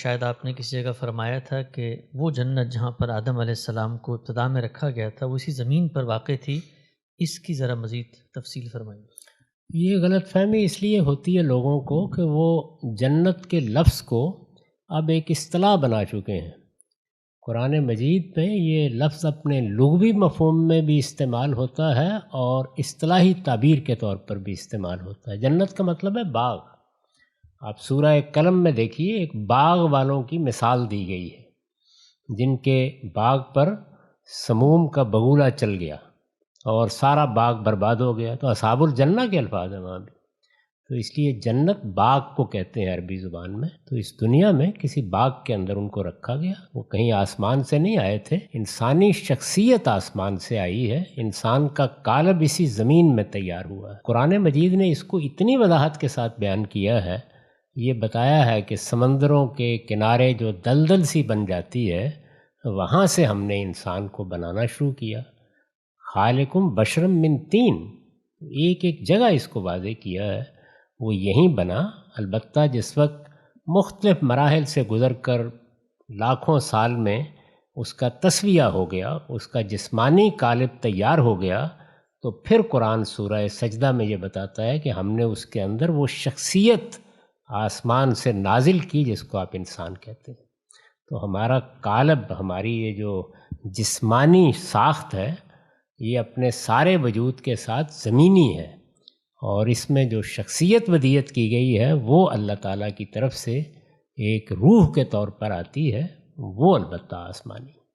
شاید آپ نے کسی جگہ فرمایا تھا کہ وہ جنت جہاں پر آدم علیہ السلام کو ابتدا میں رکھا گیا تھا وہ اسی زمین پر واقع تھی، اس کی ذرا مزید تفصیل فرمائیے۔ یہ غلط فہمی اس لیے ہوتی ہے لوگوں کو کہ وہ جنت کے لفظ کو اب ایک اصطلاح بنا چکے ہیں۔ قرآن مجید میں یہ لفظ اپنے لغوی مفہوم میں بھی استعمال ہوتا ہے اور اصطلاحی تعبیر کے طور پر بھی استعمال ہوتا ہے۔ جنت کا مطلب ہے باغ۔ آپ سورہ قلم میں دیکھیے، ایک باغ والوں کی مثال دی گئی ہے جن کے باغ پر سموم کا بگولا چل گیا اور سارا باغ برباد ہو گیا، تو اصحاب الجنہ کے الفاظ ہیں وہاں بھی۔ تو اس لیے جنت باغ کو کہتے ہیں عربی زبان میں۔ تو اس دنیا میں کسی باغ کے اندر ان کو رکھا گیا، وہ کہیں آسمان سے نہیں آئے تھے، انسانی شخصیت آسمان سے آئی ہے، انسان کا قالب اسی زمین میں تیار ہوا ہے۔ قرآن مجید نے اس کو اتنی وضاحت کے ساتھ بیان کیا ہے، یہ بتایا ہے کہ سمندروں کے کنارے جو دلدل سی بن جاتی ہے، وہاں سے ہم نے انسان کو بنانا شروع کیا۔ خالقم بشرم من طین، ایک ایک جگہ اس کو واضح کیا ہے، وہ یہیں بنا۔ البتہ جس وقت مختلف مراحل سے گزر کر لاکھوں سال میں اس کا تسویہ ہو گیا، اس کا جسمانی قالب تیار ہو گیا، تو پھر قرآن سورہ سجدہ میں یہ بتاتا ہے کہ ہم نے اس کے اندر وہ شخصیت آسمان سے نازل کی جس کو آپ انسان کہتے ہیں۔ تو ہمارا قالب، ہماری یہ جو جسمانی ساخت ہے، یہ اپنے سارے وجود کے ساتھ زمینی ہے، اور اس میں جو شخصیت ودیت کی گئی ہے وہ اللہ تعالیٰ کی طرف سے ایک روح کے طور پر آتی ہے، وہ البتہ آسمانی۔